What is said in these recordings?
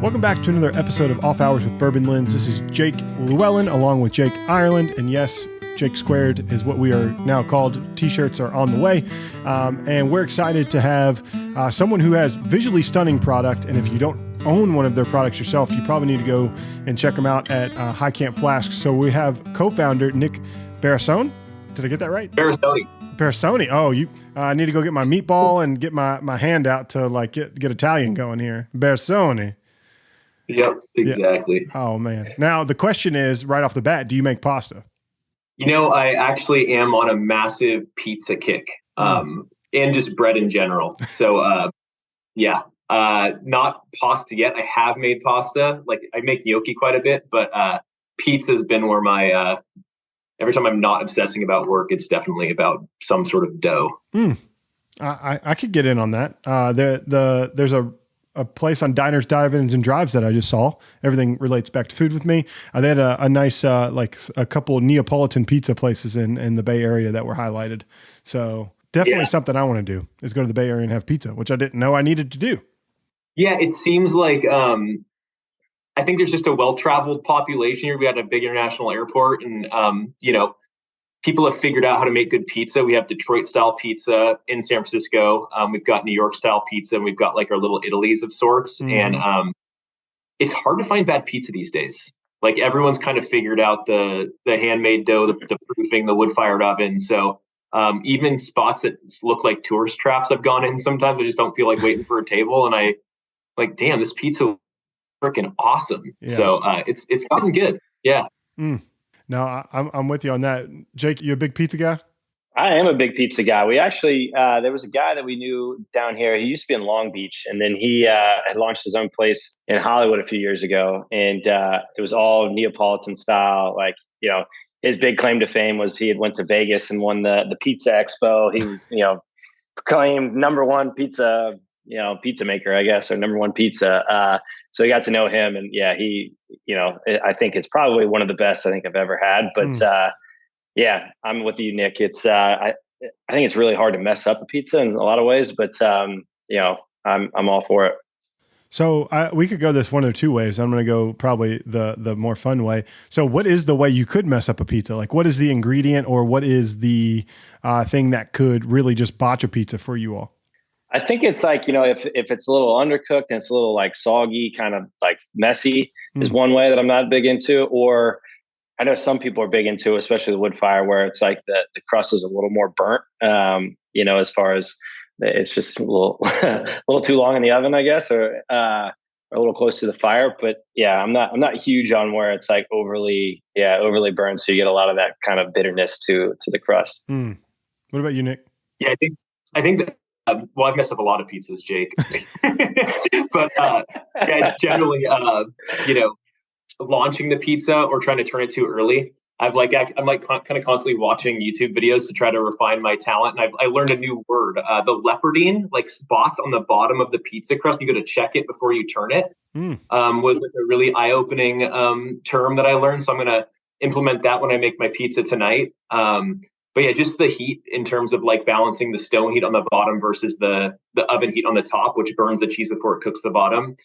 Welcome back to another episode of Off Hours with Bourbon Lens. This is Jake Llewellyn along with Jake Ireland. And yes, Jake Squared is what we are now called. T-shirts are on the way. And we're excited to have someone who has visually stunning product. And if you don't own one of their products yourself, you probably need to go and check them out at High Camp Flask. So we have co-founder Nic Barisone. Did I get that right? Barisone. Oh, you need to go get my meatball and get my hand out to like get Italian going here. Barisone. Yep, exactly. Yeah. Oh man. Now the question is, right off the bat, do you make pasta? You know, I actually am on a massive pizza kick, and just bread in general. So, not pasta yet. I have made pasta. Like I make gnocchi quite a bit, but pizza's been where my every time I'm not obsessing about work, it's definitely about some sort of dough. I could get in on that. There's a place on Diners, Dive-Ins, and Drives that I just saw. Everything relates back to food with me. They had a nice, like a couple Neapolitan pizza places in the Bay Area that were highlighted. So definitely something I want to do is go to the Bay Area and have pizza, which I didn't know I needed to do. Yeah, it seems like I think there's just a well-traveled population here. We had a big international airport, and people have figured out how to make good pizza. We have Detroit-style pizza in San Francisco. We've got New York-style pizza, and we've got like our little Italies of sorts. And it's hard to find bad pizza these days. Like everyone's kind of figured out the handmade dough, the proofing, the wood-fired oven. So even spots that look like tourist traps I've gone in sometimes. I just don't feel like waiting for a table. And I like, damn, this pizza freaking awesome. Yeah. So it's gotten good. Yeah. No, I'm with you on that. Jake, you a big pizza guy? I am a big pizza guy. We actually, there was a guy that we knew down here. He used to be in Long Beach, and then he had launched his own place in Hollywood a few years ago. And it was all Neapolitan style. Like, his big claim to fame was he had went to Vegas and won the Pizza Expo. He was, proclaimed number one pizza maker, I guess, or number one pizza. So I got to know him, and he, I think it's probably one of the best I think I've ever had. But I'm with you, Nick. It's I think it's really hard to mess up a pizza in a lot of ways, but I'm all for it. So we could go this one of two ways. I'm going to go probably the more fun way. So what is the way you could mess up a pizza? Like what is the ingredient, or what is the thing that could really just botch a pizza for you all? I think it's like, if it's a little undercooked and it's a little like soggy, kind of like messy is one way that I'm not big into. Or I know some people are big into, especially the wood fire, where it's like the crust is a little more burnt, as far as it's just a little, a little too long in the oven, I guess, or a little close to the fire. But I'm not huge on where it's like overly burned. So you get a lot of that kind of bitterness to the crust. What about you, Nick? Yeah, I think that, I've messed up a lot of pizzas, Jake, but it's generally, launching the pizza or trying to turn it too early. I'm kind of constantly watching YouTube videos to try to refine my talent. And I learned a new word, the leopardine, like spots on the bottom of the pizza crust. You got to check it before you turn it. Was like a really eye-opening term that I learned. So I'm going to implement that when I make my pizza tonight. But just the heat in terms of like balancing the stone heat on the bottom versus the oven heat on the top, which burns the cheese before it cooks the bottom.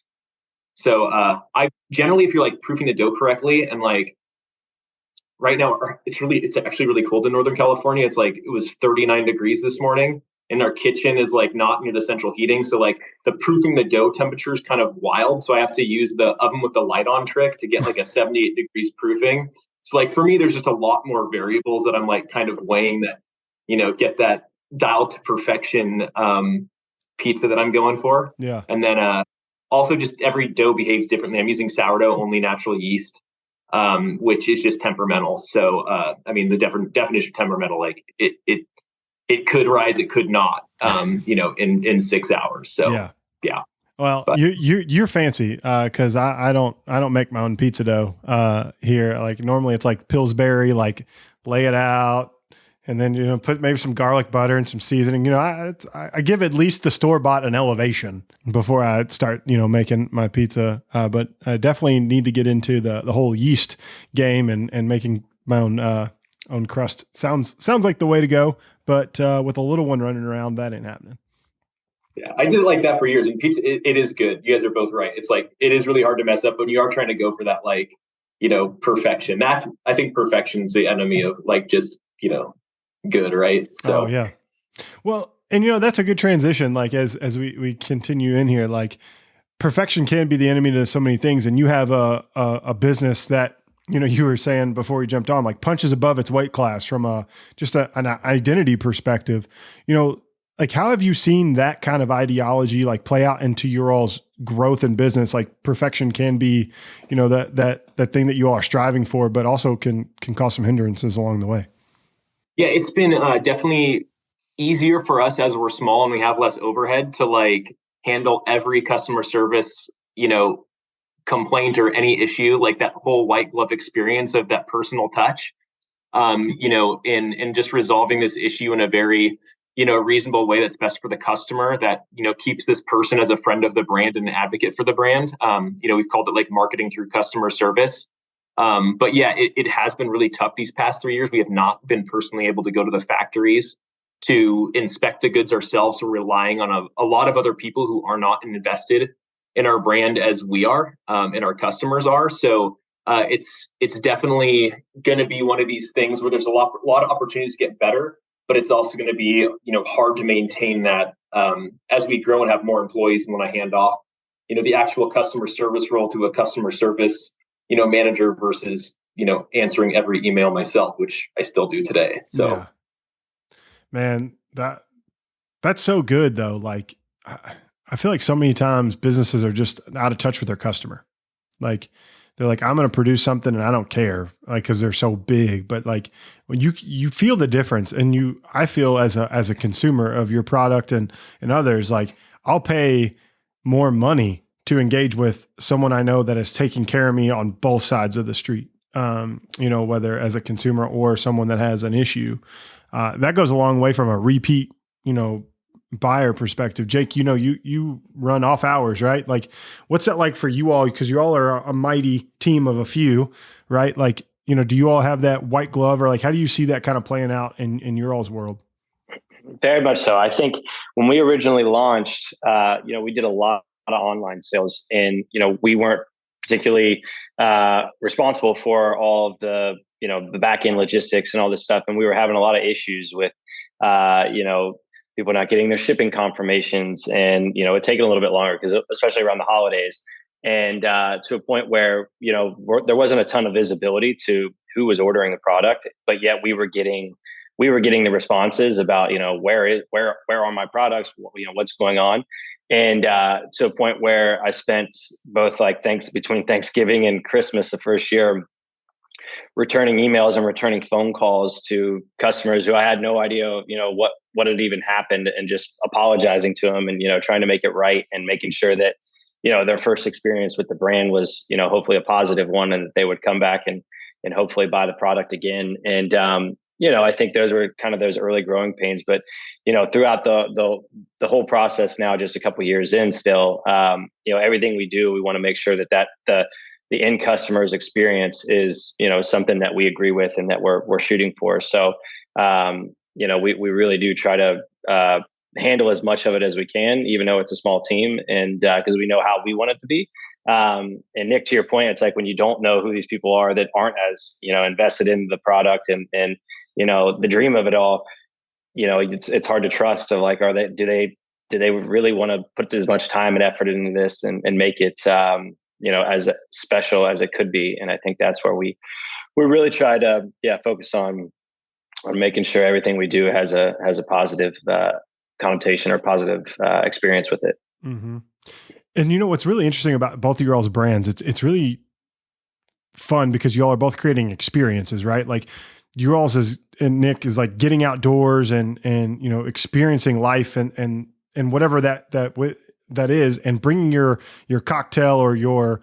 So I generally, if you're like proofing the dough correctly, and like right now it's actually really cold in Northern California. It's like it was 39 degrees this morning, and our kitchen is like not near the central heating. So like the proofing the dough temperature is kind of wild. So I have to use the oven with the light on trick to get like a 78 degrees proofing. So like for me, there's just a lot more variables that I'm like kind of weighing that, get that dialed to perfection pizza that I'm going for. Yeah. And then also just every dough behaves differently. I'm using sourdough, only natural yeast, which is just temperamental. So the definition of temperamental, like it could rise, it could not, in 6 hours. So yeah. Well, you're fancy because I don't make my own pizza dough here. Like normally it's like Pillsbury, like lay it out and then put maybe some garlic butter and some seasoning. I give at least the store bought an elevation before I start making my pizza. But I definitely need to get into the whole yeast game and making my own crust. Sounds like the way to go. But with a little one running around, that ain't happening. Yeah, I did it like that for years. And pizza, it is good. You guys are both right. It's like, it is really hard to mess up when you are trying to go for that, like, perfection. I think perfection's the enemy of like just, good, right? So, Oh yeah. Well, and that's a good transition. Like as we continue in here, like perfection can be the enemy to so many things. And you have a business that, you were saying before we jumped on, like punches above its weight class from an identity perspective. Like how have you seen that kind of ideology like play out into your all's growth in business? Like perfection can be, that thing that you all are striving for, but also can cause some hindrances along the way. Yeah, it's been definitely easier for us as we're small and we have less overhead to like handle every customer service, complaint or any issue, like that whole white glove experience of that personal touch, in just resolving this issue in a very, reasonable way that's best for the customer, that, keeps this person as a friend of the brand and an advocate for the brand. We've called it like marketing through customer service. But yeah, it has been really tough these past 3 years. We have not been personally able to go to the factories to inspect the goods ourselves. We're relying on a lot of other people who are not invested in our brand as we are, and our customers are. So it's definitely going to be one of these things where there's a lot of opportunities to get better, but it's also going to be hard to maintain that as we grow and have more employees. And when I hand off the actual customer service role to a customer service manager versus answering every email myself, which I still do today. So yeah. Man, that's so good though. Like I feel like so many times businesses are just out of touch with their customer. Like they're like, I'm going to produce something and I don't care, like, cause they're so big. But like when you feel the difference, and I feel as a consumer of your product and others, like I'll pay more money to engage with someone I know that is taking care of me on both sides of the street. Whether as a consumer or someone that has an issue, that goes a long way from a repeat, buyer perspective. Jake, you run off hours, right? Like what's that like for you all? Because you all are a mighty team of a few, right? Like, do you all have that white glove, or like, how do you see that kind of playing out in your all's world? Very much so. I think when we originally launched, we did a lot of online sales, and, we weren't particularly responsible for all of the, the back end logistics and all this stuff. And we were having a lot of issues with, people not getting their shipping confirmations, and, it taking a little bit longer because especially around the holidays, and to a point where, there wasn't a ton of visibility to who was ordering the product, but yet we were getting the responses about, where are my products, what's going on. And to a point where I spent both like between Thanksgiving and Christmas the first year returning emails and returning phone calls to customers who I had no idea, what had even happened, and just apologizing to them and, trying to make it right, and making sure that, their first experience with the brand was, hopefully a positive one, and that they would come back and hopefully buy the product again. And, I think those were kind of those early growing pains, but, throughout the whole process now, just a couple of years in still, everything we do, we want to make sure that the end customer's experience is, something that we agree with and that we're shooting for. So, we really do try to handle as much of it as we can, even though it's a small team, and because we know how we want it to be. And Nick, to your point, it's like when you don't know who these people are that aren't as, invested in the product and the dream of it all, it's hard to trust. So like, do they really want to put as much time and effort into this and make it, as special as it could be? And I think that's where we really try to, focus on making sure everything we do has a positive connotation or positive experience with it. Mm-hmm. And what's really interesting about both of your all's brands, it's really fun because you all are both creating experiences, right? Like your all's and Nick is like getting outdoors and experiencing life and whatever that is, and bringing your cocktail or your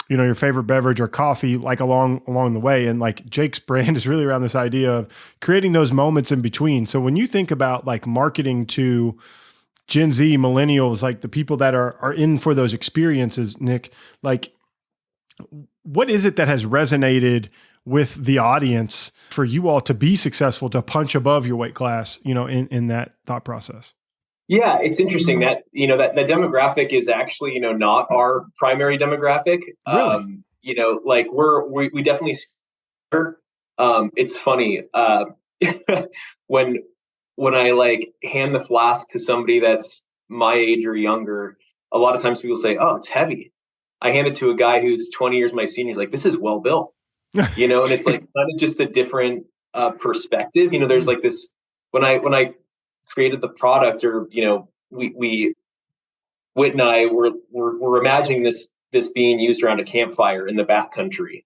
your favorite beverage or coffee like along the way. And like Jake's brand is really around this idea of creating those moments in between. So when you think about like marketing to Gen Z, millennials, like the people that are in for those experiences, Nick, like what is it that has resonated with the audience for you all to be successful, to punch above your weight class, in that thought process? Yeah, it's interesting that, that the demographic is actually, not our primary demographic. Really? Like we definitely, it's funny, when, I like hand the flask to somebody that's my age or younger, a lot of times people say, "Oh, it's heavy." I hand it to a guy who's 20 years my senior, like, "This is well built," and it's like kind of just a different perspective. There's like this, when I created the product, or we Whit and I were imagining this being used around a campfire in the backcountry,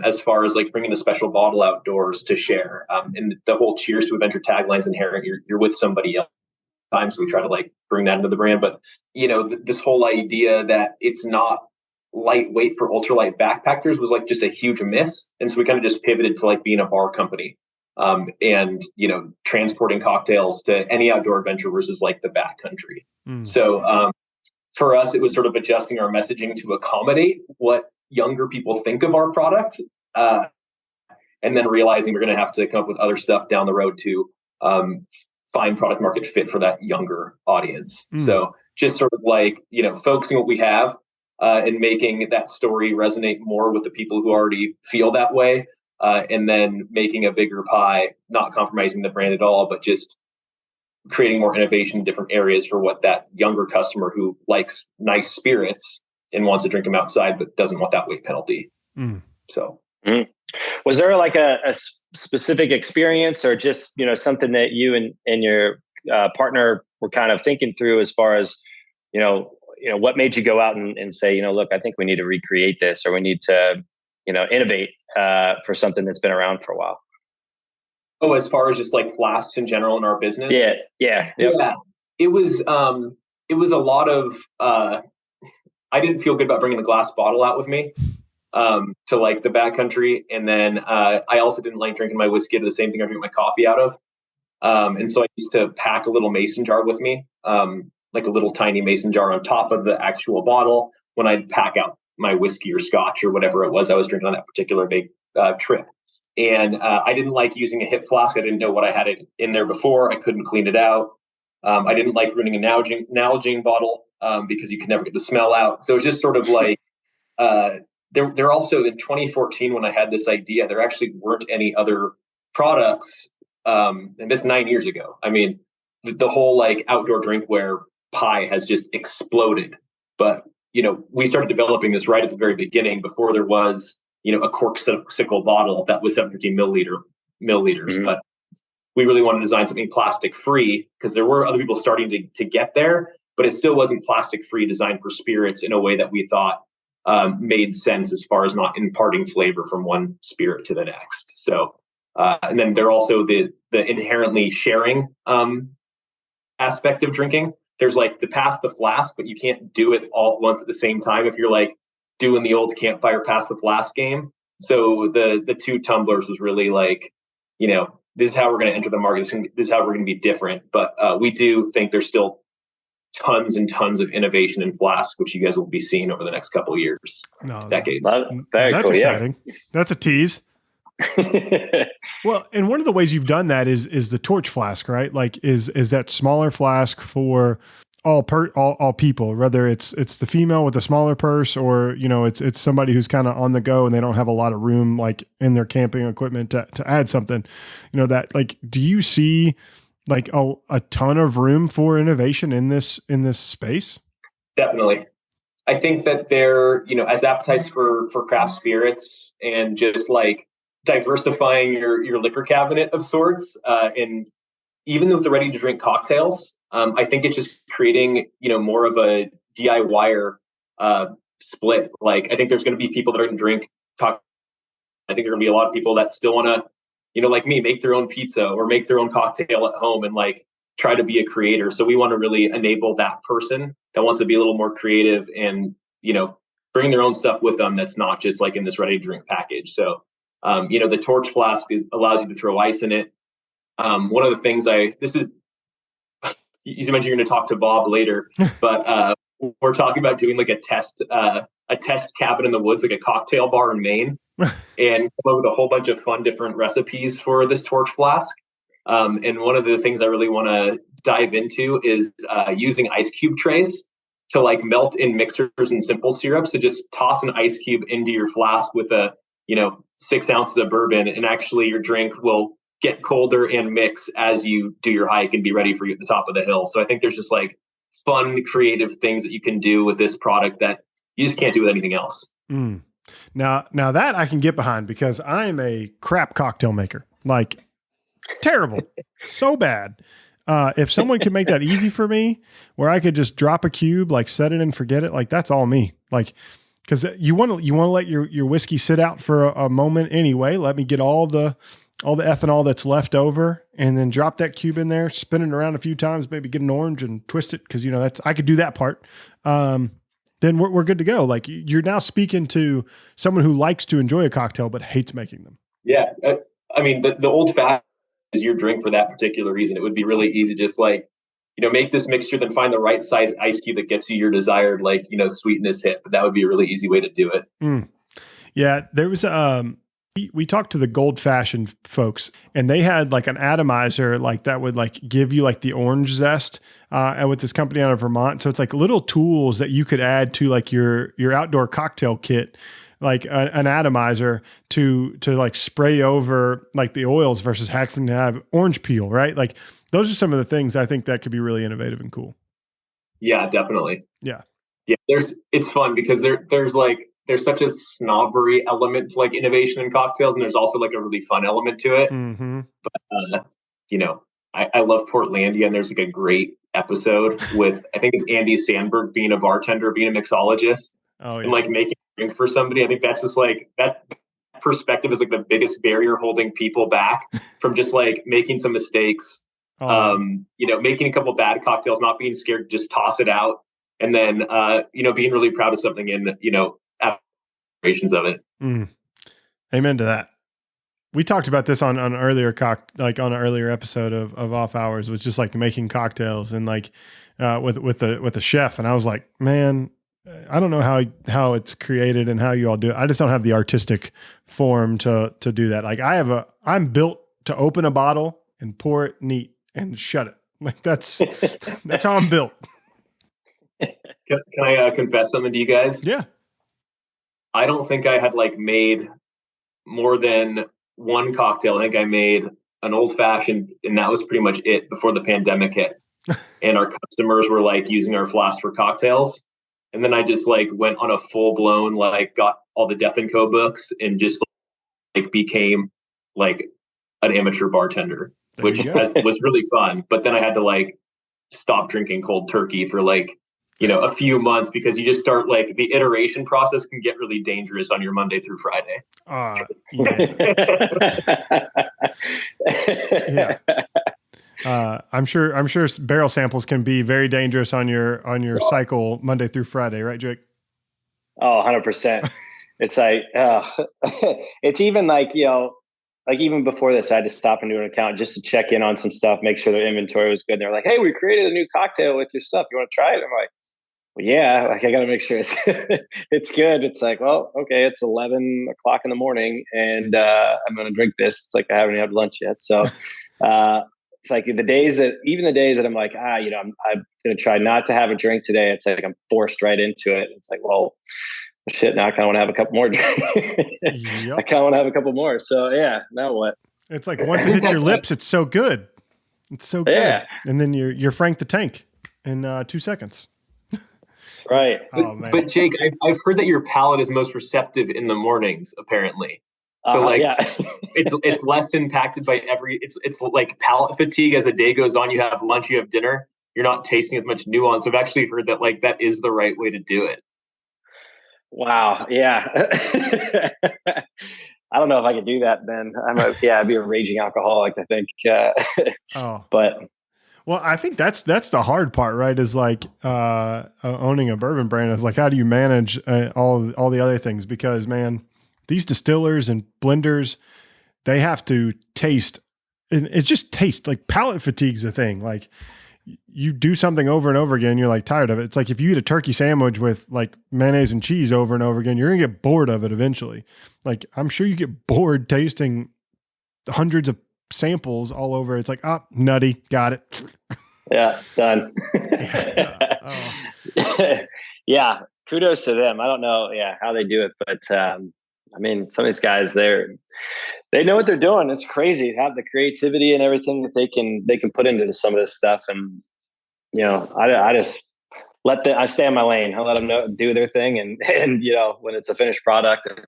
as far as like bringing a special bottle outdoors to share, and the whole "Cheers to Adventure" tagline's inherent. You're with somebody else. Times we try to like bring that into the brand, but this whole idea that it's not lightweight for ultralight backpackers was like just a huge miss, and so we kind of just pivoted to like being a bar company, and transporting cocktails to any outdoor adventure versus like the backcountry. So for us, it was sort of adjusting our messaging to accommodate what younger people think of our product, and then realizing we're going to have to come up with other stuff down the road to find product market fit for that younger audience. So just sort of like, focusing what we have, and making that story resonate more with the people who already feel that way. And then making a bigger pie, not compromising the brand at all, but just creating more innovation in different areas for what that younger customer who likes nice spirits and wants to drink them outside, but doesn't want that weight penalty. So. Was there like a specific experience, or just, something that you and your partner were kind of thinking through, as far as, what made you go out and say, look, I think we need to recreate this, or we need to, innovate for something that's been around for a while? Oh, as far as just like flasks in general in our business? Yeah. Yep. Yeah. It was a lot of, I didn't feel good about bringing a glass bottle out with me, to like the backcountry. And then, I also didn't like drinking my whiskey out of the same thing I drink my coffee out of. And so I used to pack a little mason jar with me, like a little tiny mason jar on top of the actual bottle when I'd pack out my whiskey or scotch or whatever it was I was drinking on that particular big trip. And I didn't like using a hip flask. I didn't know what I had in there before. I couldn't clean it out. I didn't like ruining an Nalgene bottle, because you could never get the smell out. So it was just sort of like, there also, in 2014, when I had this idea, there actually weren't any other products. And that's 9 years ago. I mean, the whole like outdoor drinkware pie has just exploded. But, we started developing this right at the very beginning, before there was, a corksicle bottle that was 750 milliliters. But we really wanted to design something plastic free, because there were other people starting to get there, but it still wasn't plastic free, designed for spirits in a way that we thought made sense, as far as not imparting flavor from one spirit to the next. So, and then there also the inherently sharing aspect of drinking. There's like the pass the flask, but you can't do it all at once at the same time if you're like doing the old campfire pass the flask game. So the 2 tumblers was really like, this is how we're going to enter the market. This is how we're going to be different. But we do think there's still tons and tons of innovation in flask, which you guys will be seeing over the next couple of years, decades. That's cool, exciting. Yeah. That's a tease. Well, and one of the ways you've done that is the torch flask, right? Like, is that smaller flask for all people, whether it's the female with the smaller purse, or it's somebody who's kind of on the go and they don't have a lot of room like in their camping equipment to add something, that like, do you see like a ton of room for innovation in this space? Definitely. I think that they're, as appetites for craft spirits, and just like diversifying your liquor cabinet of sorts, and even with the ready to drink cocktails, I think it's just creating, more of a DIYer split. Like, I think there's going to be people that are going to drink cocktails. I think there are going to be a lot of people that still want to, like me, make their own pizza or make their own cocktail at home and like try to be a creator. So we want to really enable that person that wants to be a little more creative and, bring their own stuff with them. That's not just like in this ready to drink package. So, the torch flask allows you to throw ice in it. One of the things you mentioned you're going to talk to Bob later, but we're talking about doing like a test cabin in the woods, like a cocktail bar in Maine, and come up with a whole bunch of fun different recipes for this torch flask. And one of the things I really want to dive into is using ice cube trays to like melt in mixers and simple syrups. So just toss an ice cube into your flask with 6 ounces of bourbon, and actually your drink will get colder and mix as you do your hike and be ready for you at the top of the hill. So I think there's just like fun, creative things that you can do with this product that you just can't do with anything else. Mm. Now that I can get behind, because I am a crap cocktail maker, like terrible, so bad. If someone could make that easy for me, where I could just drop a cube, like set it and forget it, like that's all me. Like, because you want to let your whiskey sit out for a moment anyway. Let me get all the ethanol that's left over, and then drop that cube in there, spin it around a few times, maybe get an orange and twist it, because I could do that part. Then we're good to go. Like, you're now speaking to someone who likes to enjoy a cocktail but hates making them. Yeah, I mean the old fashioned is your drink for that particular reason. It would be really easy, just like, make this mixture, then find the right size ice cube that gets you your desired, like, sweetness hit. But that would be a really easy way to do it. Mm. Yeah, there was we talked to the Gold Fashioned folks, and they had like an atomizer like that would like give you like the orange zest, and with this company out of Vermont. So it's like little tools that you could add to like your outdoor cocktail kit, like an atomizer to like spray over like the oils versus having to have orange peel, right? Like those are some of the things I think that could be really innovative and cool. Yeah, definitely. Yeah. It's fun because there's such a snobbery element to like innovation in cocktails, and there's also like a really fun element to it. Mm-hmm. But I love Portlandia, and there's like a great episode with, I think it's Andy Sandberg being a bartender, being a mixologist, and like making a drink for somebody. I think that's just like that perspective is like the biggest barrier holding people back from just like making some mistakes. Making a couple bad cocktails, not being scared to just toss it out, and then being really proud of something and applications of it. Amen to that. We talked about this on an earlier on an earlier episode of Off Hours, was just like making cocktails and like with the chef, and I was like, man, I don't know how it's created and how you all do it. I just don't have the artistic form to do that. Like I'm built to open a bottle and pour it neat and shut it. Like that's how I'm built. Can I confess something to you guys? Yeah. I don't think I had like made more than one cocktail. I think I made an old fashioned, and that was pretty much it before the pandemic hit. And our customers were like using our flask for cocktails. And then I just like went on a full blown, like got all the Death & Co books and just like became like an amateur bartender, which was really fun. But then I had to like stop drinking cold turkey for like, a few months, because you just start like the iteration process can get really dangerous on your Monday through Friday. Yeah. I'm sure barrel samples can be very dangerous on your cycle Monday through Friday, right, Jake? Oh, 100%. It's like, it's even like, like even before this, I had to stop and do an account just to check in on some stuff, make sure their inventory was good. And they're like, hey, we created a new cocktail with your stuff. You want to try it? I'm like, well, yeah, like I got to make sure it's good. It's like, well, okay, it's 11 o'clock in the morning and I'm going to drink this. It's like I haven't had lunch yet. So it's like the days that I'm like, I'm going to try not to have a drink today. It's like I'm forced right into it. It's like, well, shit, now I kind of want to have a couple more drinks. Yep. I kind of want to have a couple more. So yeah, now what? It's like once it hits your lips, it's so good. It's so good. Yeah. And then you're Frank the Tank in 2 seconds. Right. But Jake, I've heard that your palate is most receptive in the mornings, apparently. So it's less impacted by it's like palate fatigue as the day goes on. You have lunch, you have dinner. You're not tasting as much nuance. I've actually heard that like that is the right way to do it. Wow. Yeah. I don't know if I could do that then. I'd be a raging alcoholic, I think. But well, I think that's the hard part, right? Is like owning a bourbon brand is like, how do you manage all the other things? Because man, these distillers and blenders, they have to taste. It just tastes like palate fatigue's a thing. Like you do something over and over again, you're like tired of it. It's like if you eat a turkey sandwich with like mayonnaise and cheese over and over again, you're gonna get bored of it eventually. Like I'm sure you get bored tasting hundreds of samples all over. It's like, oh, nutty, got it. Yeah, done. Oh. Yeah, kudos to them. I don't know, how they do it, but I mean, some of these guys, they know what they're doing. It's crazy. Have the creativity and everything that they can put into some of this stuff. And I just I stay in my lane. I let them do their thing, and when it's a finished product, it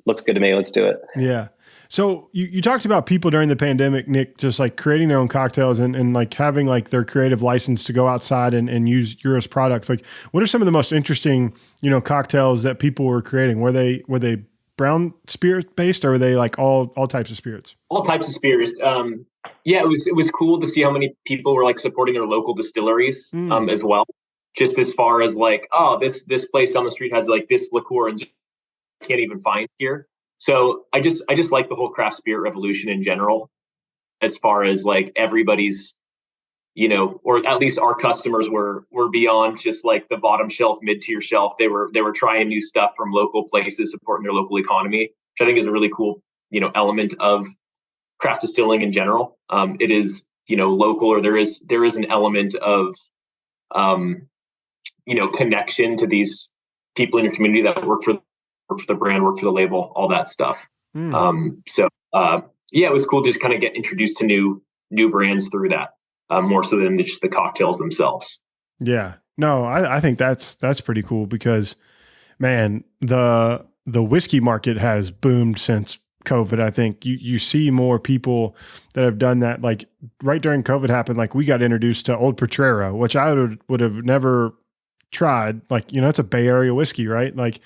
looks good to me. Let's do it. Yeah. So you talked about people during the pandemic, Nic, just like creating their own cocktails and like having like their creative license to go outside and use Euro's products. Like, what are some of the most interesting, cocktails that people were creating? Were they brown spirit based, or were they like all types of spirits? All types of spirits. It was cool to see how many people were like supporting their local distilleries as well. Just as far as like, oh, this place down the street has like this liqueur and can't even find here. So I just like the whole craft spirit revolution in general, as far as like everybody's, or at least our customers were beyond just like the bottom shelf, mid-tier shelf. They were trying new stuff from local places, supporting their local economy, which I think is a really cool, element of craft distilling in general. It is, local, or there is an element of, connection to these people in your community that work for the brand, work for the label, all that stuff. It was cool to just kind of get introduced to new brands through that, more so than just the cocktails themselves. Yeah, no, I think that's pretty cool because, man, the whiskey market has boomed since COVID. I think you see more people that have done that. Like right during COVID happened, like we got introduced to Old Potrero, which I would have never tried. Like, it's a Bay Area whiskey, right? Like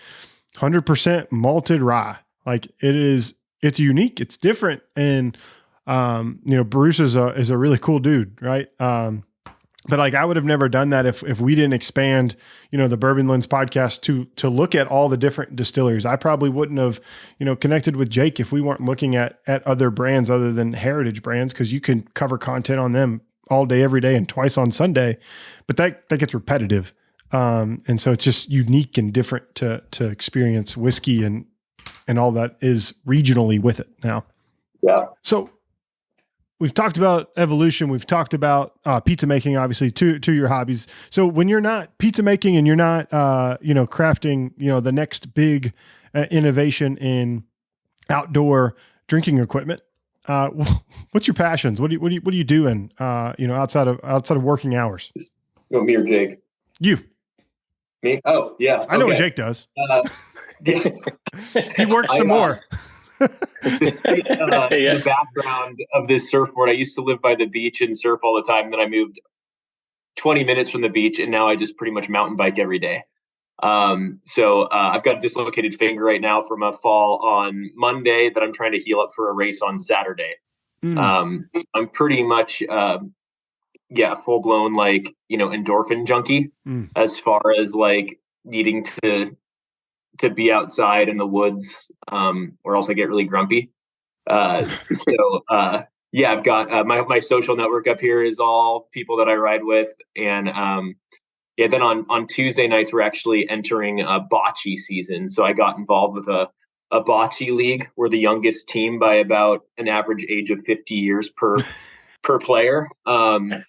100% malted rye. Like it's unique. It's different. And, Bruce is a really cool dude. Right. But like, I would have never done that if we didn't expand, the Bourbon Lens podcast to look at all the different distilleries. I probably wouldn't have, connected with Jake if we weren't looking at other brands other than heritage brands. Cause you can cover content on them all day, every day, and twice on Sunday, but that gets repetitive. And so it's just unique and different to experience whiskey and all that is regionally with it now. Yeah. So we've talked about evolution. We've talked about pizza making, obviously, two your hobbies. So when you're not pizza making and you're not, crafting, the next big innovation in outdoor drinking equipment, what's your passions? What are you doing? Outside of working hours. You want me or Jake? You. Me? Oh, yeah. I know what Jake does. He works some more. The background of this surfboard, I used to live by the beach and surf all the time. And then I moved 20 minutes from the beach, and now I just pretty much mountain bike every day. So I've got a dislocated finger right now from a fall on Monday that I'm trying to heal up for a race on Saturday. I'm pretty much full blown like endorphin junkie as far as like needing to be outside in the woods, or else I get really grumpy. I've got my social network up here is all people that I ride with. And then on Tuesday nights, we're actually entering bocce season. So I got involved with a bocce league. We're the youngest team by about an average age of 50 years per player. And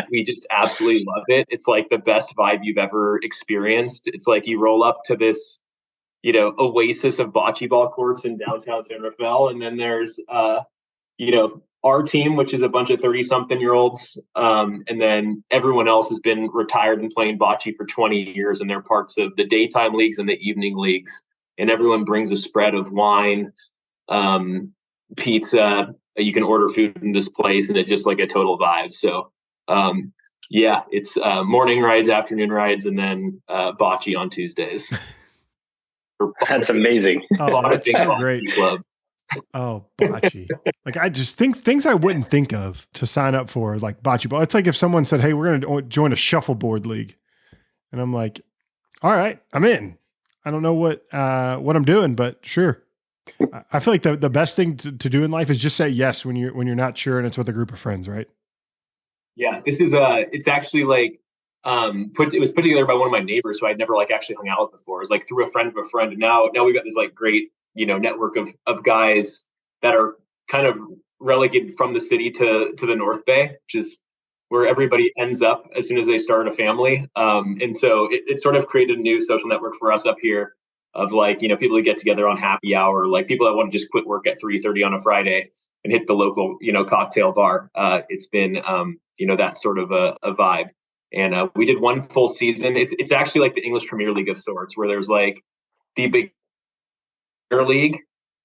we just absolutely love it. It's like the best vibe you've ever experienced. It's like you roll up to this oasis of bocce ball courts in downtown San Rafael. And then there's, our team, which is a bunch of 30-something-year-olds. And then everyone else has been retired and playing bocce for 20 years. And they're parts of the daytime leagues and the evening leagues. And everyone brings a spread of wine, pizza. You can order food in this place, and it's just like a total vibe. So, it's morning rides, afternoon rides, and then bocce on Tuesdays. That's amazing. Oh, that's so great. Club. Oh, bocce. Like I just things I wouldn't think of to sign up for, like bocce ball. It's like if someone said, "Hey, we're going to join a shuffleboard league." And I'm like, "All right, I'm in." I don't know what I'm doing, but sure. I feel like the best thing to do in life is just say yes when you're not sure and it's with a group of friends, right? Yeah, this is it's actually like it was put together by one of my neighbors who I'd never like actually hung out with before. It was like through a friend of a friend. And now we've got this like great, network of guys that are kind of relegated from the city to the North Bay, which is where everybody ends up as soon as they start a family. And so it sort of created a new social network for us up here of like, you know, people who get together on happy hour, like people that want to just quit work at 3:30 on a Friday and hit the local, you know, cocktail bar. It's been, you know, that sort of a vibe. And we did one full season. It's actually like the English Premier League of sorts, where there's like the big league,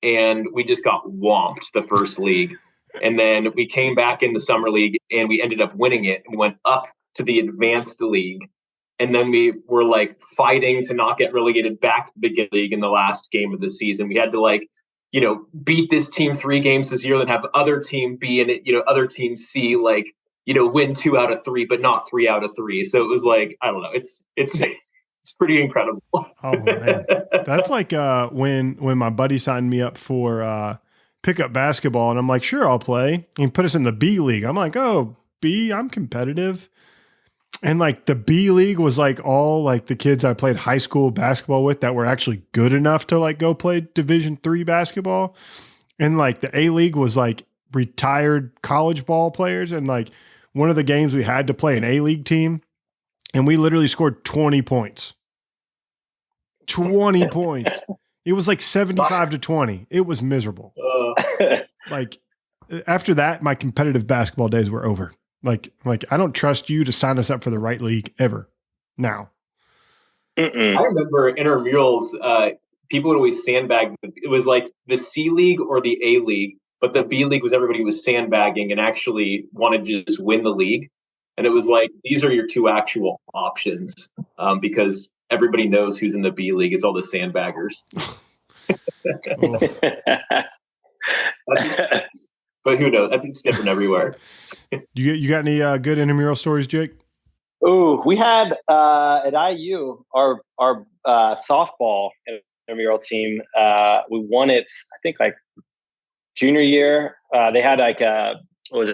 and we just got whomped the first league. And then we came back in the summer league and we ended up winning it. And we went up to the advanced league. And then we were like fighting to not get relegated back to the big league in the last game of the season. We had to like, you know, beat this team 3 games this year, then have other team B and, you know, other team C, like, you know, win 2 out of 3, but not 3 out of 3. So it was like, I don't know. It's pretty incredible. Oh man. That's like, when my buddy signed me up for, pickup basketball, and I'm like, sure, I'll play. And he put us in the B league. I'm like, oh, B, I'm competitive. And like the B league was like all like the kids I played high school basketball with that were actually good enough to like go play Division III basketball. And like the A league was like retired college ball players. And like one of the games we had to play an A league team, and we literally scored 20 points. 20 points. It was like 75-20. It was miserable. Like after that, my competitive basketball days were over. Like I don't trust you to sign us up for the right league ever now. Mm-mm. I remember intramurals, people would always sandbag. It was like the C league or the A league, but the B league was everybody was sandbagging and actually wanted to just win the league. And it was like, these are your 2 actual options, because everybody knows who's in the B league. It's all the sandbaggers. But who knows? I think it's different everywhere. You got any good intramural stories, Jake? Oh, we had at IU our softball intramural team. We won it, I think, like junior year. They had like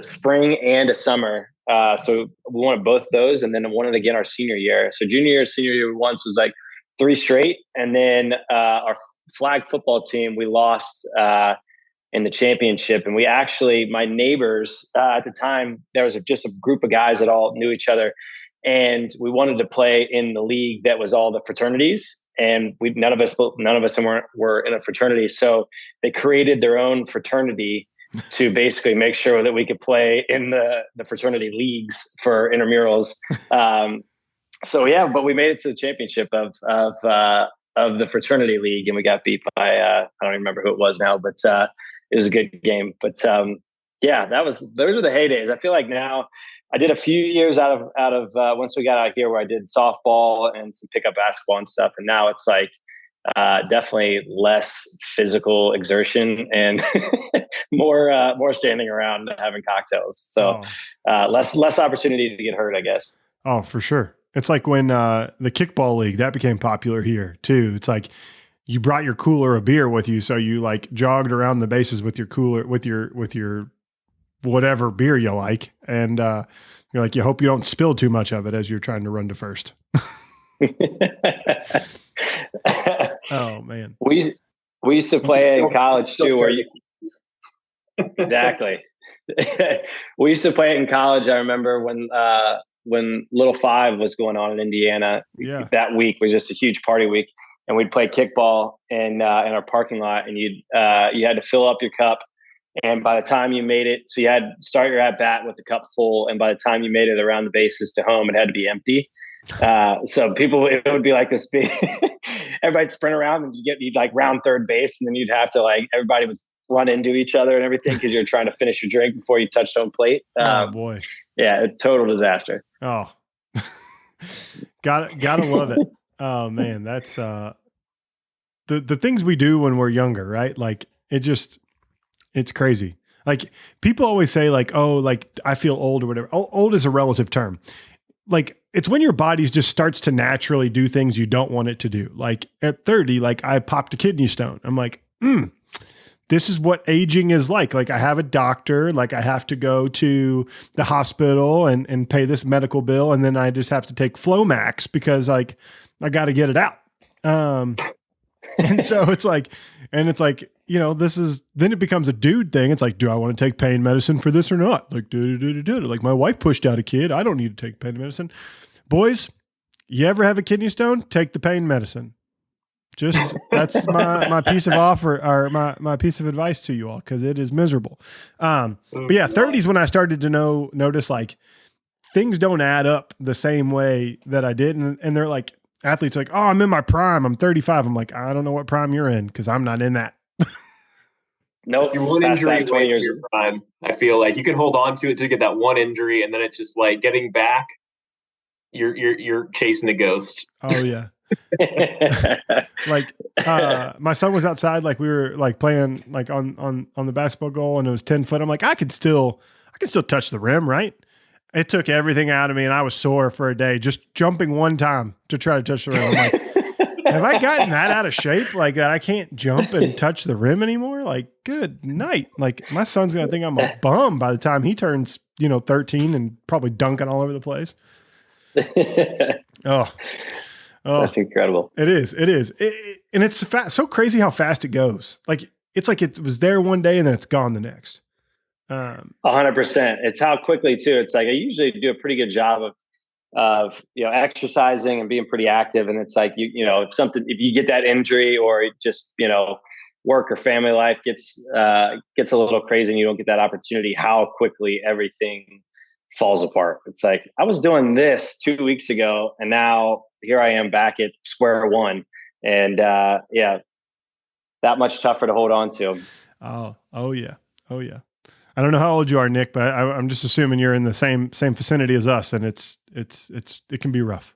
spring and a summer. So we won both those, and then won it again our senior year. So junior year, senior year once was like 3 straight, and then our flag football team we lost in the championship. And we actually, my neighbors at the time, there was just a group of guys that all knew each other, and we wanted to play in the league that was all the fraternities. And none of us were in a fraternity, so they created their own fraternity to basically make sure that we could play in the fraternity leagues for intramurals. So yeah, but we made it to the championship of the fraternity league, and we got beat by I don't even remember who it was now, but it was a good game. But yeah, those were the heydays. I feel like now I did a few years out of once we got out here where I did softball and some pickup basketball and stuff, and now it's like definitely less physical exertion and more standing around having cocktails. So less opportunity to get hurt, I guess. Oh, for sure. It's like when the kickball league that became popular here too. It's like you brought your cooler of beer with you, so you like jogged around the bases with your cooler with your whatever beer you like, and you're like, you hope you don't spill too much of it as you're trying to run to first. Oh man, we used to play in college too, where exactly. We used to play it in college. I remember when Little Five was going on in Indiana. Yeah. That week was just a huge party week, and we'd play kickball in our parking lot, and you had to fill up your cup. And by the time you made it, so you had to start your at bat with the cup full, and by the time you made it around the bases to home, it had to be empty. So it would be like this big, everybody'd sprint around, and you'd like round third base, and then you'd have to like, everybody would run into each other and everything because you're trying to finish your drink before you touched home plate. Oh boy. Yeah. A total disaster. Oh, gotta love it. Oh man. That's, the things we do when we're younger, right? Like it's crazy. Like people always say like, oh, like I feel old or whatever. Old is a relative term. Like it's when your body just starts to naturally do things you don't want it to do. Like at 30, like I popped a kidney stone. I'm like, this is what aging is like. Like I have a doctor, like I have to go to the hospital and pay this medical bill. And then I just have to take Flomax because like, I got to get it out. And so it's like then it becomes a dude thing. It's like, do I want to take pain medicine for this or not? Like, like my wife pushed out a kid. I don't need to take pain medicine. Boys, you ever have a kidney stone? Take the pain medicine. Just that's my piece of offer or my piece of advice to you all, because it is miserable. But yeah, 30s when I started to notice like things don't add up the same way that I did. And they're like, athletes are like, oh, I'm in my prime. I'm 35. I'm like, I don't know what prime you're in, because I'm not in that. Nope. You're one injury away from your prime. I feel like you can hold on to it to get that one injury, and then it's just like getting back. You're chasing a ghost. Oh yeah. Like my son was outside, like we were like playing like on the basketball goal, and it was 10 foot. I'm like, I can still touch the rim, right? It took everything out of me, and I was sore for a day just jumping one time to try to touch the rim. I'm like, have I gotten that out of shape, like that I can't jump and touch the rim anymore? Like, good night. Like my son's gonna think I'm a bum by the time he turns 13 and probably dunking all over the place. Oh, that's incredible. It is. And it's so crazy how fast it goes. Like, it's like it was there one day and then it's gone the next. 100%. It's how quickly too. It's like, I usually do a pretty good job of exercising and being pretty active. And it's like, if you get that injury or just, work or family life gets a little crazy and you don't get that opportunity, how quickly everything falls apart. It's like, I was doing this 2 weeks ago and now here I am back at square one. And that much tougher to hold on to. Oh yeah. I don't know how old you are, Nick, but I'm just assuming you're in the same vicinity as us, and it can be rough.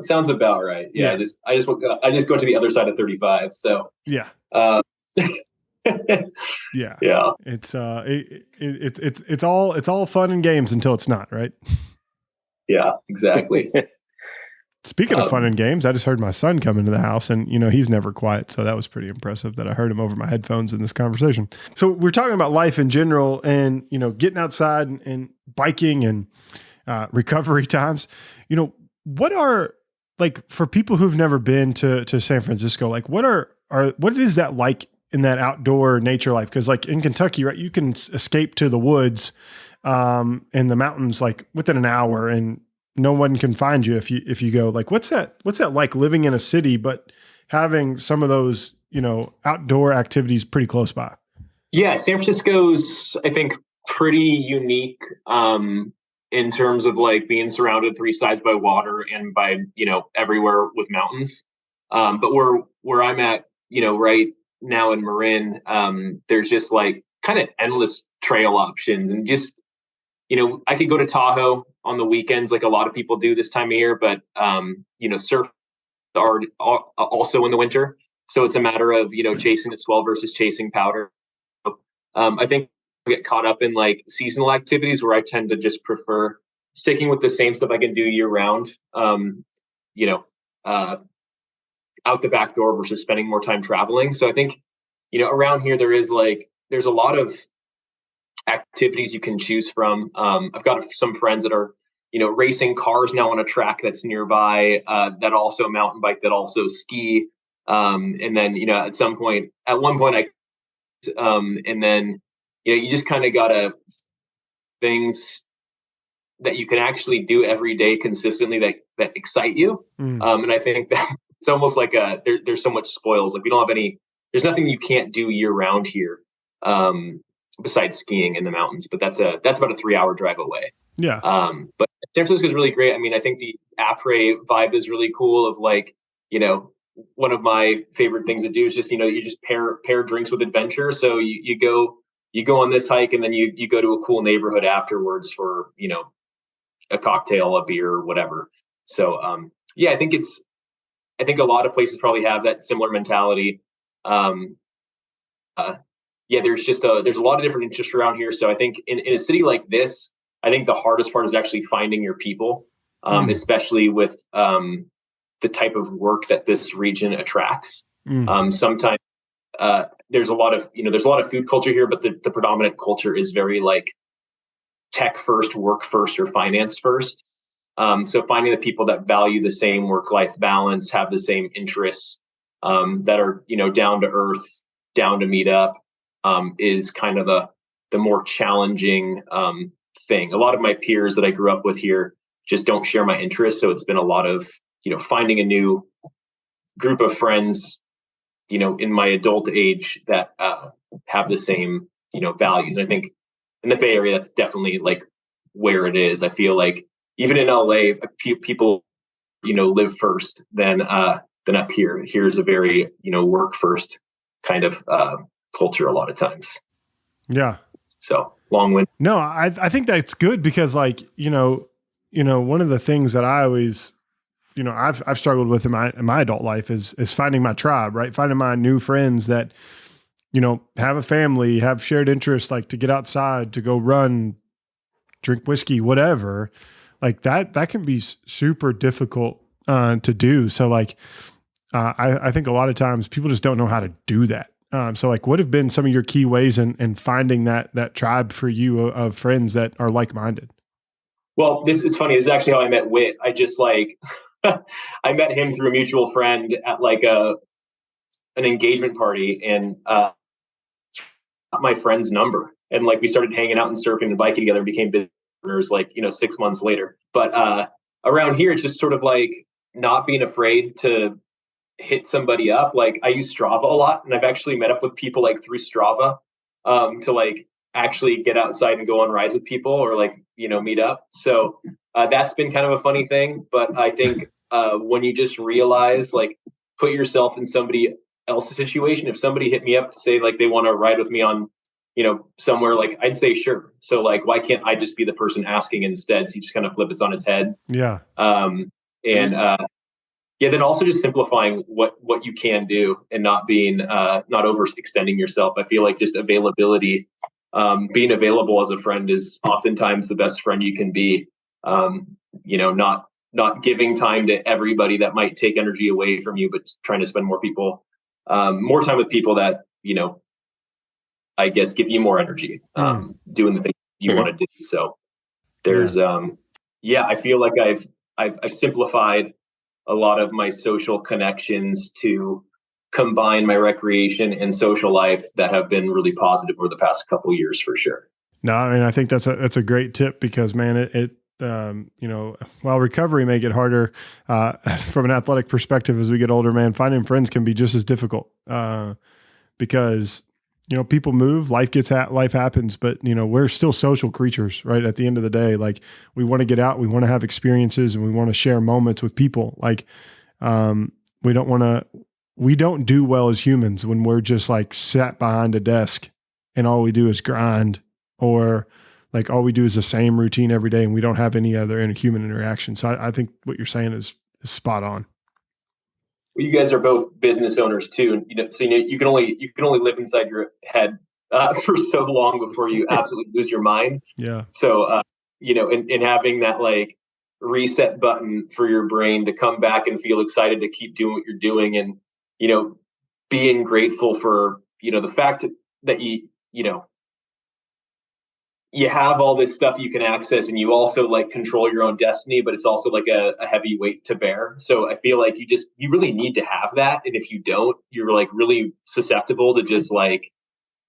Sounds about right. Yeah. I just go to the other side of 35. So yeah. Yeah. Yeah. It's all fun and games until it's not, right? Yeah, exactly. Speaking of fun and games, I just heard my son come into the house, and he's never quiet. So that was pretty impressive that I heard him over my headphones in this conversation. So we're talking about life in general and, getting outside and biking and recovery times. What are, like, for people who've never been to San Francisco, like what is that like in that outdoor nature life? Because like in Kentucky, right, you can escape to the woods in the mountains like within an hour, and no one can find you if you go. Like, what's that like living in a city but having some of those outdoor activities pretty close by? Yeah, San Francisco's, I think, pretty unique in terms of like being surrounded three sides by water and by everywhere with mountains. But where I'm at, right now in Marin, there's just like kind of endless trail options, and just I could go to Tahoe on the weekends, like a lot of people do this time of year, but surf are also in the winter, so it's a matter of chasing a swell versus chasing powder. I think I get caught up in like seasonal activities where I tend to just prefer sticking with the same stuff I can do year round. Out the back door versus spending more time traveling. So I think around here there's a lot of activities you can choose from. I've got some friends that are racing cars now on a track that's nearby, that also mountain bike, that also ski, and then at one point and then you just kind of gotta things that you can actually do every day consistently that excite you. And I think that it's almost like there's so much spoils. Like we don't have there's nothing you can't do year round here. Besides skiing in the mountains, but that's about a 3-hour drive away. Yeah. But San Francisco is really great. I mean, I think the après vibe is really cool. Of like, one of my favorite things to do is just, you just pair drinks with adventure. So you go on this hike, and then you go to a cool neighborhood afterwards for, a cocktail, a beer, whatever. So, I think a lot of places probably have that similar mentality. There's a lot of different interests around here. So I think in a city like this, I think the hardest part is actually finding your people, especially with the type of work that this region attracts. Sometimes there's a lot of food culture here, but the predominant culture is very like tech first, work first, or finance first. So finding the people that value the same work-life balance, have the same interests, that are down to earth, down to meet up is kind of the more challenging thing. A lot of my peers that I grew up with here just don't share my interests. So it's been a lot of, finding a new group of friends, in my adult age that have the same, values. And I think in the Bay Area, that's definitely like where it is. I feel like even in LA, people, live first than up here. Here's a very, work first kind of culture a lot of times. Yeah. So long wind. No, I think that's good because one of the things that I always, I've struggled with in my adult life is finding my tribe, right? Finding my new friends that, have a family, have shared interests, like to get outside, to go run, drink whiskey, whatever. Like that can be super difficult to do. So I think a lot of times people just don't know how to do that. So what have been some of your key ways in finding that tribe for you of friends that are like-minded? Well, it's funny. This is actually how I met Whit. I just I met him through a mutual friend at an engagement party, and got my friend's number. And we started hanging out and surfing and biking together and became business partners 6 months later. But around here, it's just sort of not being afraid to hit somebody up. I use Strava a lot, and I've actually met up with people through Strava to actually get outside and go on rides with people or meet up. So that's been kind of a funny thing. But I think when you just realize, put yourself in somebody else's situation. If somebody hit me up to say they want to ride with me on, somewhere, I'd say sure. So why can't I just be the person asking instead? So you just kind of flip it on its head. Yeah. Then also just simplifying what you can do and not being not overextending yourself. I feel like just availability, being available as a friend is oftentimes the best friend you can be. Not giving time to everybody that might take energy away from you, but trying to spend more time with people that, I guess give you more energy, doing the things you want to do. So there's, I feel like I've simplified a lot of my social connections to combine my recreation and social life that have been really positive over the past couple of years for sure. No, I mean, I think that's a great tip because, man, while recovery may get harder from an athletic perspective as we get older, man, finding friends can be just as difficult because, people move, life happens, but we're still social creatures, right? At the end of the day, we want to get out, we want to have experiences, and we want to share moments with people. We don't do well as humans when we're just sat behind a desk and all we do is grind, or all we do is the same routine every day and we don't have any other human interaction. So I think what you're saying is spot on. Well, you guys are both business owners too, and so you can only live inside your head for so long before you absolutely lose your mind. Yeah. So and having that reset button for your brain to come back and feel excited to keep doing what you're doing, and being grateful for the fact that you have all this stuff you can access, and you also control your own destiny, but it's also a heavy weight to bear. So I feel you really need to have that. And if you don't, you're really susceptible to just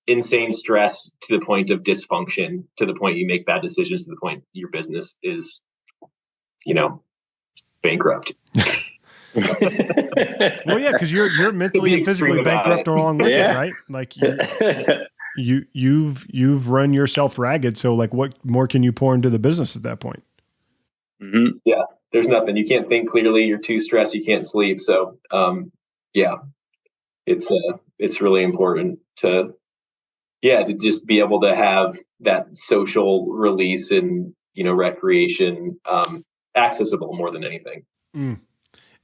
insane stress to the point of dysfunction, to the point you make bad decisions, to the point your business is, bankrupt. Well, yeah, because you're mentally and physically bankrupt along with it, right? You've run yourself ragged. So what more can you pour into the business at that point? Mm-hmm. Yeah, there's nothing. You can't think clearly. You're too stressed. You can't sleep. So, it's really important to just be able to have that social release and, recreation, accessible more than anything. Mm.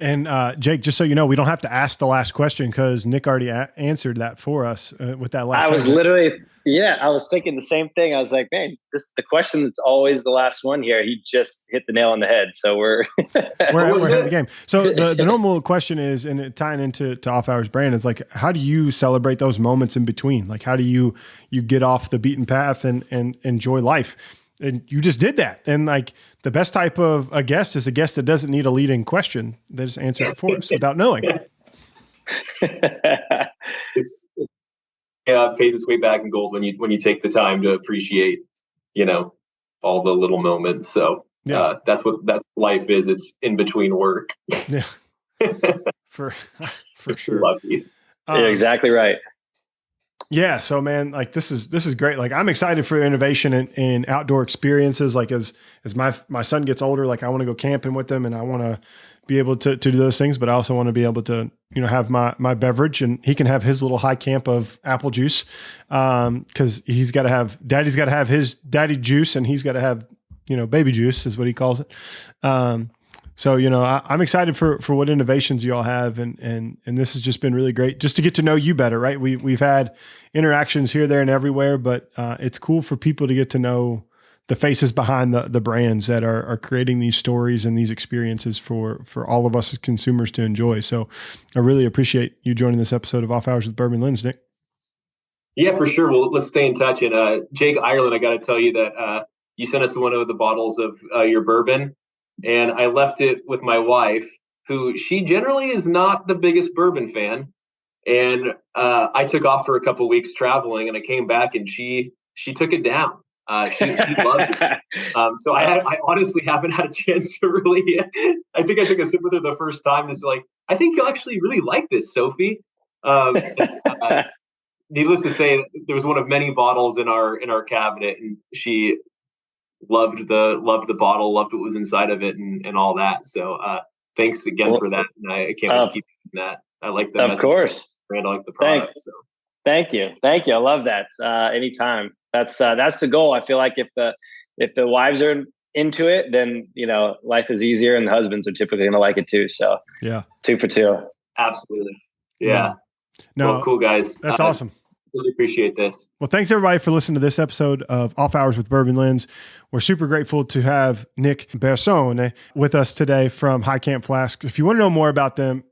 And Jake, just so you know, we don't have to ask the last question because Nic already answered that for us with that last. I was I was thinking the same thing. I was like, man, the question that's always the last one here. He just hit the nail on the head. So we're ahead of the game. So the normal question is, and tying into Off Hours brand is how do you celebrate those moments in between? How do you get off the beaten path and enjoy life? And you just did that. And the best type of a guest is a guest that doesn't need a leading question. They just answer it for us without knowing. it pays its way back in gold when you take the time to appreciate, all the little moments. So that's what life is. It's in between work. Yeah, for sure. Lucky. You're exactly right. Yeah. So man, like this is great. Like I'm excited for innovation in outdoor experiences. Like as my son gets older, like I want to go camping with him and I want to be able to do those things, but I also want to be able to, have my beverage, and he can have his little high camp of apple juice. Cause daddy's got to have his daddy juice, and he's got to have, baby juice is what he calls it. So, I'm excited for what innovations you all have. And this has just been really great just to get to know you better, right? We've had interactions here, there, and everywhere, but it's cool for people to get to know the faces behind the brands that are creating these stories and these experiences for all of us as consumers to enjoy. So I really appreciate you joining this episode of Off Hours with Bourbon Lens, Nic. Yeah, for sure. Well, let's stay in touch. And Jake, Ireland, I got to tell you that you sent us one of the bottles of your bourbon, and I left it with my wife, who she generally is not the biggest bourbon fan. And I took off for a couple of weeks traveling, and I came back and she took it down. She loved it. So I honestly haven't had a chance to really, I think I took a sip with her the first time. It's like, I think you'll actually really like this, Sophie. Needless to say, there was one of many bottles in our cabinet, and she loved the bottle, loved what was inside of it, and all that. So thanks again for that. And I can't wait to keep doing that. I like the message. Of course. Brand, I like the product. So thank you. I love that. Anytime. That's the goal. I feel like if the wives are into it, then life is easier, and the husbands are typically going to like it too. So yeah, 2 for 2. Absolutely. Yeah. No, well, cool guys. That's awesome. Really appreciate this. Well, thanks everybody for listening to this episode of Off Hours with Bourbon Lens. We're super grateful to have Nic Barisone with us today from High Camp Flask. If you want to know more about them,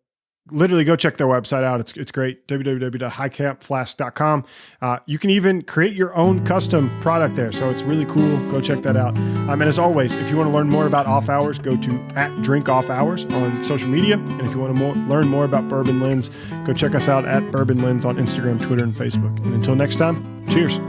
literally go check their website out. It's great. www.highcampflask.com. You can even create your own custom product there. So it's really cool. Go check that out. And as always, if you want to learn more about Off Hours, go to @DrinkOffHours on social media. And if you want to learn more about Bourbon Lens, go check us out at Bourbon Lens on Instagram, Twitter, and Facebook. And until next time, cheers.